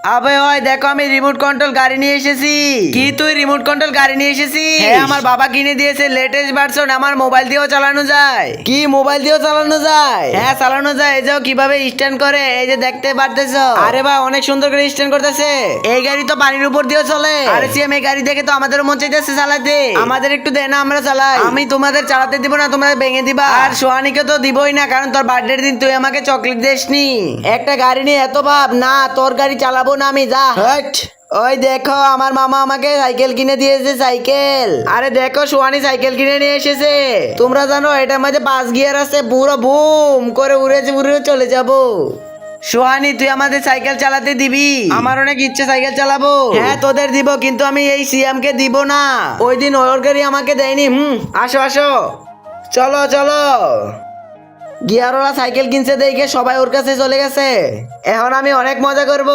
আবে ওই দেখো আমি রিমোট কন্ট্রোল গাড়ি নিয়ে এসেছি। কি তুই রিমোট কন্ট্রোল গাড়ি নিয়ে এসেছিস? হ্যাঁ, আমার বাবা কিনে দিয়েছে লেটেস্ট ভার্সন, আমার মোবাইল দিয়েও চালানো যায়। কি মোবাইল দিয়েও চালানো যায়? হ্যাঁ চালানো যায়। এই যে কিভাবে স্ট্যান্ড করে, এই যে দেখতে পারতেছো। আরে ভাই অনেক সুন্দর করে স্ট্যান্ড করতেছে। এই গাড়ি তো পানির উপর দিয়েও চলে। আরে সিএম এই গাড়ি দেখে তো আমাদের মন চাইতেছে চালাতে। আমাদের একটু দে না, আমরা চালাই। আমি তোমাদের চালাতে দিব না, তোমরা ভেঙে দিবা। আর সোহানিকে তো দিবই না, কারণ তোর বার্থডে দিন তুই আমাকে চকলেট দিসনি। একটা গাড়ি নিয়ে এত ভাব না, তোর গাড়ি চালাবো না আমি, যা হট। ওই দেখো আমার মামা আমাকে সাইকেল কিনে দিয়েছে, সাইকেল। আরে দেখো সোহানি সাইকেল কিনে নিয়ে এসেছে। তোমরা জানো এটার মধ্যে 5 গিয়ার আছে, পুরো বুম করে উড়ে চলে যাবো। সোহানি তুই আমাদের সাইকেল চালাতে দিবি? আমার অনেক ইচ্ছে সাইকেল চালাবো। হ্যাঁ তোদের দিব, কিন্তু আমি এই সিএম কে দিব না। ওই দিন ওর গাড়ি আমাকে দেয়নি। আসো আসো, চলো চলো। গিয়ারওয়ালা সাইকেল কিনছে দেখে সবাই ওর কাছে চলে গেছে। এখন আমি অনেক মজা করব।